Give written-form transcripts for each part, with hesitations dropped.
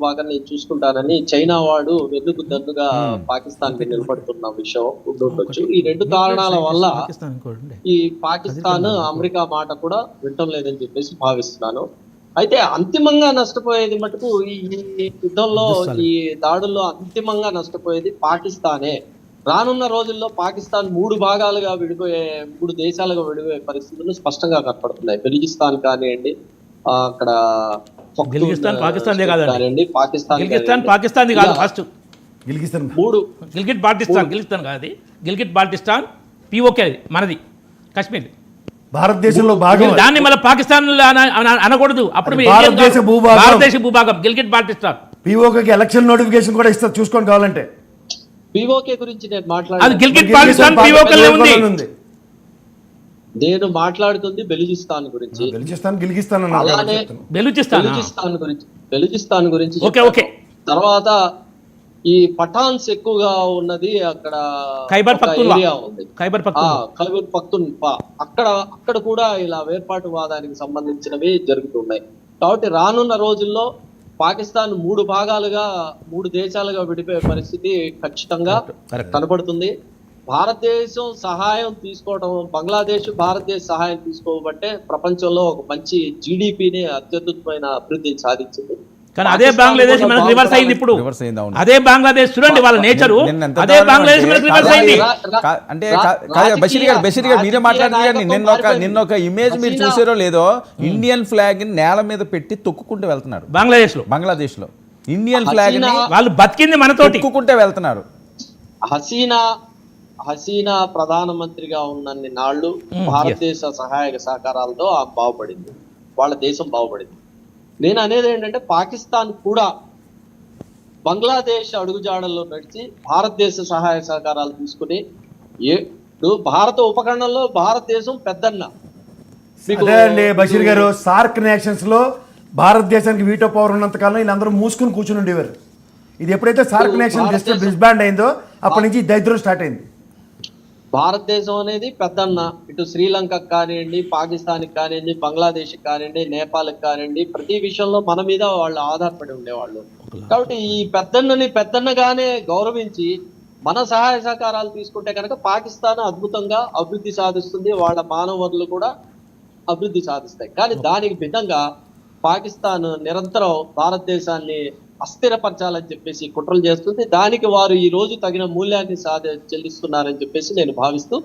బాగా నేను చూసుకుంటానని చైనా వాడు వెన్నుకు దన్నుగా పాకిస్తాన్ కి నిలబడుతున్న విషయం ఉండొచ్చు. ఈ రెండు కారణాల వల్ల ఈ పాకిస్తాన్ అమెరికా మాట కూడా వింటం లేదని చెప్పేసి భావిస్తున్నాను. అయితే అంతిమంగా నష్టపోయేది మటుకు ఈ యుద్ధంలో, ఈ దాడుల్లో అంతిమంగా నష్టపోయేది పాకిస్తానే. రానున్న రోజుల్లో పాకిస్తాన్ 3 భాగాలుగా విడిపోయే, 3 దేశాలుగా విడిపోయే పరిస్థితులు స్పష్టంగా కనపడుతున్నాయి. బెలూచిస్తాన్ కానివ్వండి, అక్కడ గిల్గిస్తాన్ పాకిస్తాన్ కాదండి, పాకిస్తాన్ కాదు, ఫస్ట్ గిల్గిస్తాన్ 3 గిల్గిట్ బాల్టిస్తాన్, గిల్గిస్తాన్ కాదు, గిల్గిట్ బాల్టిస్తాన్ పిఓకే మనది కాశ్మీర్ భారతదేశంలో భాగం. దాన్ని మళ్ళీ పాకిస్తాన్ అనకూడదు. అప్పుడు భారతదేశ భూభాగం గిల్గిట్ బాల్టిస్తాన్. పిఓకేకి ఎలక్షన్ నోటిఫికేషన్ కూడా ఇస్తారు, చూసుకోండి కావాలంటే. పిఓకే గురించి నేను మాట్లాడుతుంది బెలూచిస్తాన్ గురించి. అలానే బెలూచిస్తాన్ గురించి తర్వాత ఈ పఠాన్స్ ఎక్కువగా ఉన్నది అక్కడ ఏరియా ఉంది, ఖైబర్ పఖ్తూన్ఖ్వా. అక్కడ కూడా ఇలా వేర్పాటువాదానికి సంబంధించినవి జరుగుతున్నాయి. కాబట్టి రానున్న రోజుల్లో పాకిస్తాన్ 3 భాగాలుగా, 3 దేశాలుగా విడిపోయే పరిస్థితి ఖచ్చితంగా కనబడుతుంది. భారతదేశం సహాయం తీసుకోవడం, బంగ్లాదేశ్ భారతదేశ సహాయం తీసుకోబట్టే ప్రపంచంలో ఒక మంచి జీడిపిని, అత్యద్భుతమైన అభివృద్ధిని సాధించింది. కానీ అదే బంగ్లాదేశ్ మనకు రివర్స్ అయింది. ఇప్పుడు అదే బంగ్లాదేశ్ చూడండి, వాళ్ళ నేచరు అదే బంగ్లాదేశ్ మనకు రివర్స్ అయింది. అంటే బషీర్ గారు మీరే మాట్లాడారు. నిన్న ఒక ఇమేజ్ మీరు చూసారో లేదో, ఇండియన్ ఫ్లాగ్ ని నేల మీద పెట్టి తొక్కుకుంటూ వెళ్తున్నారు బంగ్లాదేశ్ లో. ఇండియన్ ఫ్లాగ్ ని వాళ్ళు బతికింది మనతో తొక్కుకుంటూ వెళ్తున్నారు. హసీనా ప్రధానమంత్రిగా ఉన్నన్ని నాళ్లు భారతదేశ సహాయక సహకారాలతో బాగుపడింది, వాళ్ళ దేశం బాగుపడింది. నేను అనేది ఏంటంటే పాకిస్తాన్ కూడా బంగ్లాదేశ్ అడుగుజాడల్లో నడిచి భారతదేశ సహాయ సహకారాలు తీసుకుని, భారత ఉపఖండంలో భారతదేశం పెద్దన్న. బషీర్ గారు, సార్క్ నేషన్స్ లో భారతదేశానికి వీటో పవర్ ఉన్నంత కాలం వీళ్ళందరూ మూసుకుని కూర్చుని ఉండేవారు. ఇది ఎప్పుడైతే సార్క్ నేషన్ డిస్బాండ్ అయిందో అప్పటి నుంచి దరిద్రం స్టార్ట్ అయింది. భారతదేశం అనేది పెద్దన్న. ఇటు శ్రీలంకకు కానివ్వండి, పాకిస్తాన్కి కానివ్వండి, బంగ్లాదేశ్కి కానివ్వండి, నేపాల్కి కానివ్వండి, ప్రతి విషయంలో మన మీద వాళ్ళు ఆధారపడి ఉండేవాళ్ళు. కాబట్టి ఈ పెద్దన్నగానే గౌరవించి మన సహాయ సహకారాలు తీసుకుంటే కనుక పాకిస్తాన్ అద్భుతంగా అభివృద్ధి సాధిస్తుంది, వాళ్ళ మానవ వనరులు కూడా అభివృద్ధి సాధిస్తాయి. కానీ దానికి భిన్నంగా పాకిస్తాన్ నిరంతరం భారతదేశాన్ని అస్థిరపరచాలని చెప్పేసి కుట్రలు చేస్తుంది. దానికి వారు ఈ రోజు తగిన మూల్యాన్ని చెల్లిస్తున్నారని చెప్పేసి నేను భావిస్తూ,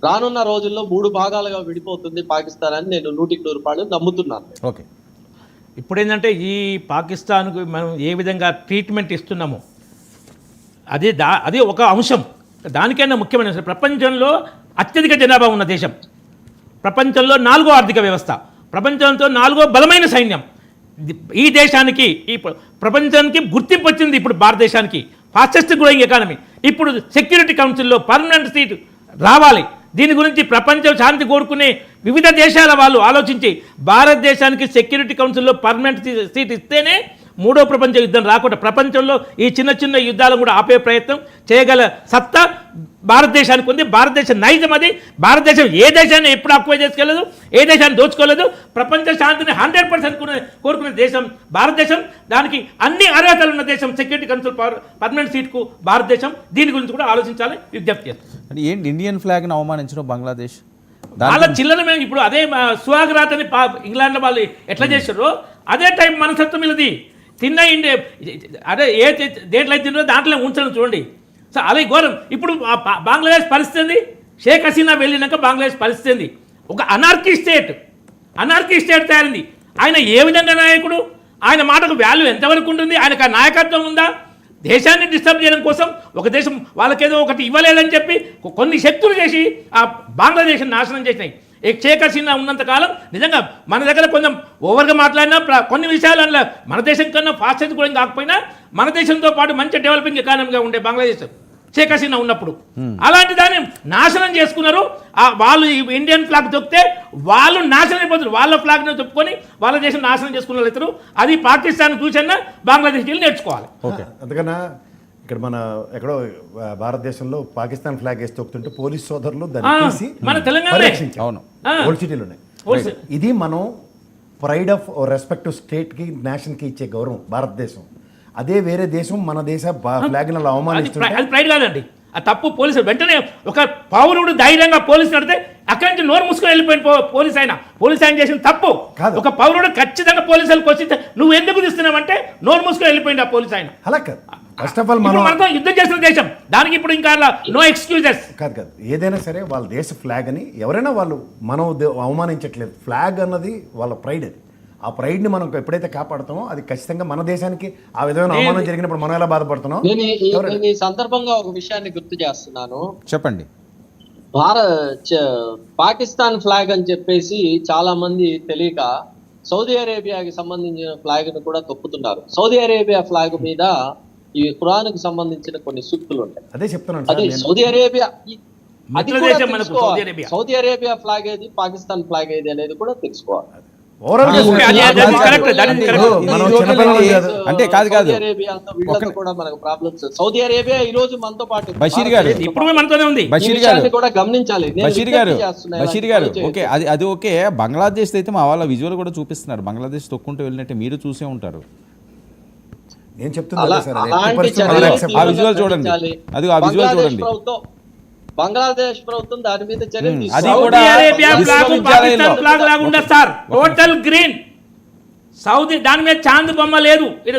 రానున్న రోజుల్లో 3 భాగాలుగా విడిపోతుంది పాకిస్తాన్ అని నేను 100% నమ్ముతున్నాను. ఓకే, ఇప్పుడు ఏంటంటే ఈ పాకిస్తాన్కు మనం ఏ విధంగా ట్రీట్మెంట్ ఇస్తున్నామో అది ఒక అంశం. దానికైనా ముఖ్యమైన అంశం, ప్రపంచంలో అత్యధిక జనాభా ఉన్న దేశం, ప్రపంచంలో 4వ ఆర్థిక వ్యవస్థ, ప్రపంచంతో 4వ బలమైన సైన్యం. ఈ దేశానికి, ఈ ప్రపంచానికి గుర్తింపు వచ్చింది. ఇప్పుడు భారతదేశానికి ఫాస్టెస్ట్ గ్రోయింగ్ ఎకానమీ. ఇప్పుడు సెక్యూరిటీ కౌన్సిల్లో పర్మనెంట్ సీట్ రావాలి. దీని గురించి ప్రపంచం శాంతి కోరుకునే వివిధ దేశాల వాళ్ళు ఆలోచించి భారతదేశానికి సెక్యూరిటీ కౌన్సిల్లో పర్మనెంట్ సీట్ ఇస్తేనే 3వ ప్రపంచ యుద్ధం రాకుండా ప్రపంచంలో ఈ చిన్న చిన్న యుద్ధాలను కూడా ఆపే ప్రయత్నం చేయగల సత్తా భారతదేశానికి ఉంది. భారతదేశ నైజం అది. భారతదేశం ఏ దేశాన్ని ఎప్పుడు అక్వై చేసుకోలేదు, ఏ దేశాన్ని దోచుకోలేదు. ప్రపంచ శాంతిని 100% కోరుకునే దేశం భారతదేశం. దానికి అన్ని అర్హతలు ఉన్న దేశం. సెక్యూరిటీ కౌన్సిల్ పర్మనెంట్ సీట్కు భారతదేశం. దీని గురించి కూడా ఆలోచించాలి, విజ్ఞప్తి చేస్తాం. ఏంటి ఇండియన్ ఫ్లాగ్ని అవమానించడం బంగ్లాదేశ్? వాళ్ళ చిల్లర మేము ఇప్పుడు అదే సుహాగరాత్ అని ఇంగ్లాండ్లో వాళ్ళు ఎట్లా చేశారో అదే టైం మనస్తత్వం ఇది. తిన్న ఇండియా అదే దేంట్లో అయితే తిన్నారో దాంట్లో ఉంచడం చూడండి. సో అలాగే ఘోరం. ఇప్పుడు బంగ్లాదేశ్ పరిస్థితి, షేక్ హసీనా వెళ్ళినాక బంగ్లాదేశ్ పరిస్థితి ఒక అనార్కీ స్టేట్ తయారైంది. ఆయన ఏ విధంగా నాయకుడు? ఆయన మాటకు వాల్యూ ఎంతవరకు ఉంటుంది? ఆయనకు ఆ నాయకత్వం ఉందా? దేశాన్ని డిస్టర్బ్ చేయడం కోసం ఒక దేశం వాళ్ళకేదో ఒకటి ఇవ్వలేదని చెప్పి కొన్ని శక్తులు చేసి ఆ బంగ్లాదేశ్ని నాశనం చేసినాయి. షేక్ హసీనా ఉన్నంతకాలం నిజంగా మన దగ్గర కొంచెం ఓవర్గా మాట్లాడినా కొన్ని విషయాలు అందులో మన దేశం కన్నా ఫాస్టెస్ట్ కూడా కాకపోయినా మన దేశంతో పాటు మంచి డెవలపింగ్ ఎకానమీగా ఉండే బంగ్లాదేశ్ షేక్ హసీనా ఉన్నప్పుడు అలాంటి దాన్ని నాశనం చేసుకున్నారు. వాళ్ళు ఇండియన్ ఫ్లాగ్ తొక్కితే వాళ్ళు నాశనం అయిపోతారు. వాళ్ళ ఫ్లాగ్ని చెప్పుకొని వాళ్ళ దేశం నాశనం చేసుకున్న వాళ్ళు. అది పాకిస్తాన్ చూసన్నా బంగ్లాదేశ్కి వెళ్ళి నేర్చుకోవాలి. అందుకన్నా ఇక్కడ మన ఎక్కడో భారతదేశంలో పాకిస్తాన్ ఫ్లాగ్ వేసి తొక్కుతుంటే పోలీస్ సోదరులు మన తెలంగాణ ఓల్డ్ సిటీలోనే. ఇది మనం ప్రైడ్ ఆఫ్ రెస్పెక్ట్ స్టేట్కి నేషన్కి ఇచ్చే గౌరవం భారతదేశం. అదే వేరే దేశం మన దేశ ఫ్లాగ్ అలా అవమానిస్తుంటే అది ప్రైడ్ కాదండి, ఆ తప్పు పోలీసులు. వెంటనే ఒక పౌరుడు ధైర్యంగా పోలీసు నడితే అక్కడి నుంచి నోరు మూసుకొని వెళ్ళిపోయిన పోలీస్ ఆయన చేసిన తప్పు కాదు. ఒక పౌరుడు ఖచ్చితంగా పోలీసులకు వచ్చి నువ్వు ఎందుకు తీస్తున్నావంటే నోరు మూసుకొని వెళ్ళిపోయింది ఆ పోలీస్ ఆయన. అలా కాదు. ఫస్ట్ ఆఫ్ ఆల్ ఇప్పుడు మనం మనతో యుద్ధం చేసిన దేశం, దానికి ఇప్పుడు ఇంకా నో ఎక్స్క్యూజెస్. కాదు ఏదైనా సరే వాళ్ళ దేశ ఫ్లాగ్ అని ఎవరైనా వాళ్ళు మనం అవమానించట్లేదు. ఫ్లాగ్ అన్నది వాళ్ళ ప్రైడ్. అది ఆ ప్రైడ్ని మనం ఎప్పుడైతే కాపాడుతామో అది ఖచ్చితంగా మన దేశానికి ఆ విధమైన అవమానం జరిగినప్పుడు మనం ఎలా బాధపడుతున్నాం. నేను ఈ సందర్భంగా ఒక విషయాన్ని గుర్తు చేస్తున్నాను. చెప్పండి. పాకిస్తాన్ ఫ్లాగ్ అని చెప్పేసి చాలా మంది తెలియక సౌదీ అరేబియాకి సంబంధించిన ఫ్లాగ్ ను కూడా తొక్కుతున్నారు. సౌదీ అరేబియా ఫ్లాగ్ మీద ఈ ఖురాన్ కి సంబంధించిన కొన్ని సూక్తులు ఉంటాయి. అదే చెప్తున్నాను అది సార్. సౌదీ అరేబియా అది కూడా దేశం మనకు తెలుసుకోవాలి. Saudi Arabia. Saudi Arabia flag ఏది, పాకిస్తాన్ ఫ్లాగ్ ఏది అనేది కూడా తెలుసుకోవాలి. ఓవరాల్ గా ఓకే, అది correct, that is correct. మనం చిన్నపిల్లలం కాదు. అంటే కాదు. సౌదీ అరేబియాతో వీళ్ళతో కూడా మనకు ప్రాబ్లమ్స్. సౌదీ అరేబియా ఈ రోజు మనతో పాటు బషీర్ గారు, ఇప్పుడు మనతోనే ఉంది. ఈ బషీర్ గారు, విషయాన్ని కూడా గమనించాలి. నేను బషీర్ గారు, విజ్ఞప్తి చేస్తున్నా, బషీర్ గారు, ఓకే అది ఓకే. బంగ్లాదేశ్ అయితే మా వాళ్ళ విజువల్ కూడా చూపిస్తున్నారు. బంగ్లాదేశ్ తొక్కుంటూ వెళ్ళినట్టే మీరు చూసే ఉంటారు. నేను చెప్తున్నా అదే సార్. అది ఎట్టి అలాంటి పరిస్థితుల్లో చర్యలు accept ఆ విజువల్ చూడండి. అది ఆ విజువల్ చూడండి. బంగ్లాదేశ్ ప్రభుత్వం దాని మీద చర్యలు అది తీసుకోవాలి. కూడా సౌదీ అరేబియా ఫ్లాగ్ విశ్వవిద్యాలయంలో. పాకిస్తాన్ ఫ్లాగ్ లాగా ఉండదు సార్, టోటల్ గ్రీన్. సౌదీ దాని మీద చాంద్ బొమ్మ లేదు. ఇది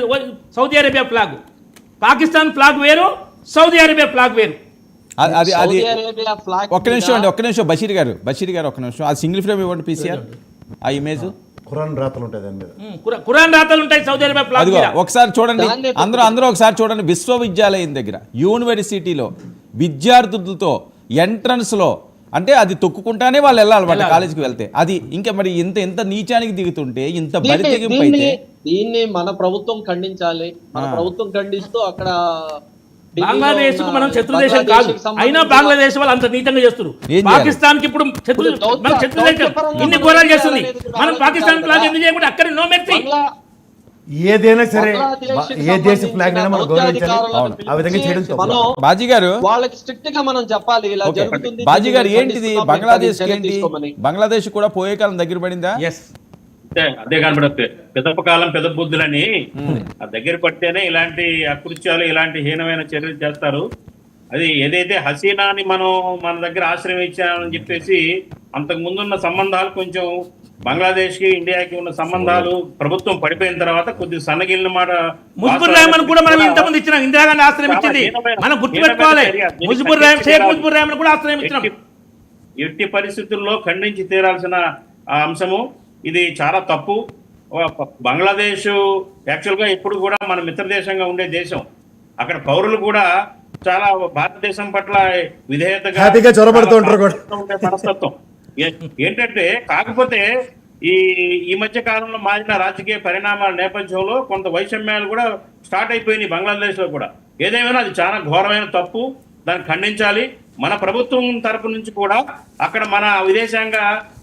Saudi Arabia flag. Pakistan flag వేరు, సౌదీ అరేబియా ఫ్లాగ్ వేరు. అది సౌదీ అరేబియా ఫ్లాగ్ ఒక్క నిమిషం అండి, ఒక్క నిమిషం. బషీర్ గారు ఒక్క నిమిషం. అది సింగిల్ ఫ్రేమ్ ఇవ్వండి పీసీఆర్ ఆ ఇమేజ్. ఖురాన్ రాతలు ఉంటాయి దాని మీద. ఖురాన్ రాతలు ఉంటాయి సౌదీ అరేబియా ఫ్లాగ్ అదిగో మీద. ఒకసారి చూడండి, దాన్నే అందరూ ఒకసారి చూడండి. విశ్వవిద్యాలయం దగ్గర యూనివర్సిటీలో విద్యార్థులతో ఎంట్రన్స్ లో, అంటే అది తొక్కుకుంటానే వాళ్ళు వెళ్ళాలి కాలేజీకి వెళ్తే. అది ఇంకా మరి ఇంత నీచానికి దిగుతుంటే, ఇంత బరి తెగింపు అయితే దీన్ని మన ప్రభుత్వం ఖండించాలి. మన ప్రభుత్వం ఖండిస్తూ అక్కడ బంగ్లాదేశ్ కు మనం శత్రు దేశం కాదు, అయినా బంగ్లాదేశ్ వాళ్ళు అంత నీతంగా చేస్తారు. చేయాలి? పాకిస్తాన్ కి ఇప్పుడు మన శత్రు దేశం ఇన్ని ఘోరాలు చేస్తుంది. మనం పాకిస్తాన్ ఫ్లాగ్ ఎందుకు చేయకుండా అక్కడ నో మెర్సీ. ఏదైనా సరే ఏ దేశ ఫ్లాగ్ అయినా మనం గౌరవించాలి. ఆ విధంగా చేయడం తప్పు. బాజీ గారు, వాళ్ళకి స్ట్రిక్ట్ గా మనం చెప్పాలి ఇలా ఓకే. జరుగుతుంది. బాజీ గారు ఏంటిది బంగ్లాదేశ్ చర్య ఏంటి? తీసుకోమని. బంగ్లాదేశ్ కూడా పోయే కాలం దగ్గర పడిందా? ఎస్, అదే కనబడద్దు. పెదప కాలం పెద్ద బుద్ధులని ఆ దగ్గర పడితేనే ఇలాంటి అకృత్యాలు, ఇలాంటి హీనమైన చర్యలు చేస్తారు. అది ఏదైతే హసీనాని మనం మన దగ్గర ఆశ్రయించామని చెప్పేసి అంతకు ముందున్న సంబంధాలు కొంచెం బంగ్లాదేశ్ కి ఇండియాకి ఉన్న సంబంధాలు ప్రభుత్వం పడిపోయిన తర్వాత కొద్దిగా సన్నగిలిన మాట. ముజిబుర్ రెహమాన్ కూడా మనం ఇంతకుముందు ఇచ్చినాం, ఇందిరాగాంధీ ఆశ్రయం ఇచ్చింది. మనం గుర్తుపెట్టుకోవాలి, షేక్ ముజిబుర్ రెహమాన్ కూడా ఆశ్రయం ఇచ్చినాం. ఎట్టి పరిస్థితుల్లో ఖండించి తీరాల్సిన అంశము ఇది. చాలా తప్పు. బంగ్లాదేశ్ యాక్చువల్ గా ఎప్పుడు కూడా మన మిత్ర దేశంగా ఉండే దేశం. అక్కడ పౌరులు కూడా చాలా భారతదేశం పట్ల విధేయతగా హ్యాపీగా చొరబడుతూ ఉంటారు కూడా. ఉండే మనస్తత్వం ఏంటంటే, కాకపోతే ఈ మధ్య కాలంలో మారిన రాజకీయ పరిణామాల నేపథ్యంలో కొంత వైషమ్యాలు కూడా స్టార్ట్ అయిపోయినాయి బంగ్లాదేశ్ లో కూడా. ఏదేమైనా అది చాలా ఘోరమైన తప్పు, దాన్ని ఖండించాలి. మన ప్రభుత్వం తరపు నుంచి కూడా అక్కడ మన విదేశాంగ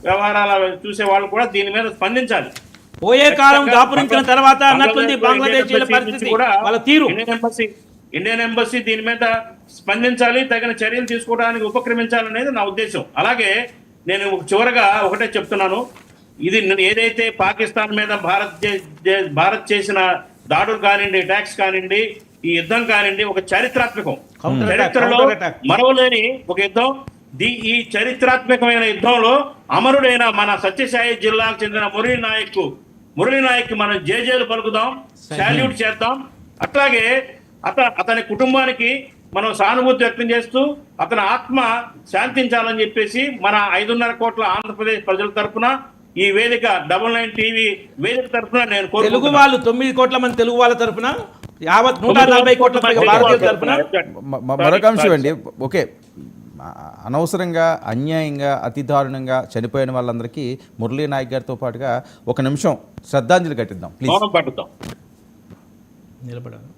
వ్యవహారాల చూసే వాళ్ళు కూడా దీని మీద స్పందించాలి. పోయే కాలం దాపురించిన తర్వాత అన్నట్లుంది బంగ్లాదేశ్ పరిస్థితి, వాళ్ళ తీరు. ఇండియన్ ఎంబసీ దీని మీద స్పందించాలి, తగిన చర్యలు తీసుకోవడానికి ఉపక్రమించాలనేది నా ఉద్దేశం. అలాగే నేను చివరగా ఒకటే చెప్తున్నాను, ఇది ఏదైతే పాకిస్తాన్ మీద భారత్ చేసిన దాడులు కానివ్వండి, అటాక్స్ కానివ్వండి, ఈ యుద్ధం కానివ్వండి, ఒక చారిత్రాత్మకం, చరిత్రలో మరవలేని ఒక యుద్ధం. ఈ చరిత్రాత్మకమైన యుద్ధంలో అమరుడైన మన సత్యసాయి జిల్లాకు చెందిన మురళీ నాయక్ మనం జేజేలు పలుకుదాం, సాల్యూట్ చేద్దాం. అట్లాగే అతని కుటుంబానికి మనం సానుభూతి వ్యక్తం చేస్తూ అతని ఆత్మ శాంతించాలని చెప్పేసి మన 5.5 కోట్ల ఆంధ్రప్రదేశ్ ప్రజల తరఫున, ఈ వేదిక 99 టీవీ వేదిక తరఫున నేను తెలుగు వాళ్ళు 9 కోట్ల మంది తెలుగు వాళ్ళ తరఫున, యావత్ 140 కోట్ల భారతీయుల తరఫున మరొక అంశం అండి. ఓకే, అనవసరంగా అన్యాయంగా అతి దారుణంగా చనిపోయిన వాళ్ళందరికీ మురళీ నాయక్ గారితో పాటుగా 1 నిమిషం శ్రద్ధాంజలి ఘటిద్దాం ప్లీజ్. పట్టుతాం. నిలబడాలి.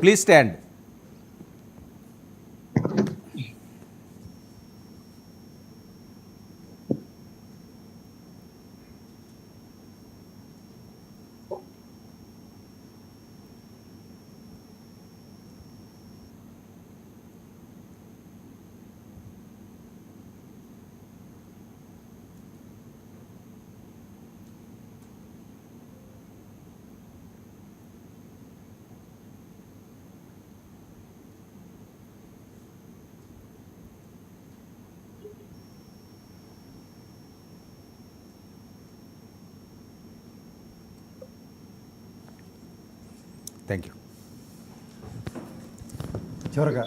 Please stand. Thank you. చివరగా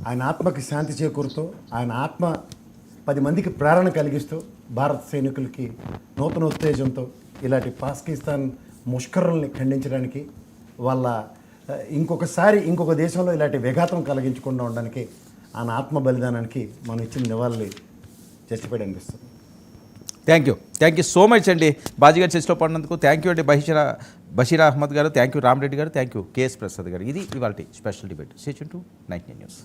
ఆయన ఆత్మకి శాంతి చేకూరుతూ ఆయన ఆత్మ 10 మందికి ప్రేరణ కలిగిస్తూ భారత సైనికులకి నూతన ఉత్తేజంతో ఇలాంటి పాకిస్తాన్ ముష్కరుల్ని ఖండించడానికి వాళ్ళ ఇంకొక దేశంలో ఇలాంటి విఘాతం కలిగించకుండా ఉండడానికి ఆయన ఆత్మ బలిదానానికి మనం ఇచ్చిన నివాళులు చర్చపడి అనిపిస్తుంది. థ్యాంక్ యూ సో మచ్ అండి బాజీ గారు చర్చలో పడినందుకు. థ్యాంక్ యూ అండి బషీర్ అహ్మద్ గారు, థ్యాంక్ యూ రామరెడ్డి గారు, థ్యాంక్ యూ కేఎస్ ప్రసాద్ గారు. ఇది ఇవాళ special debate. Stay tune to 99 news.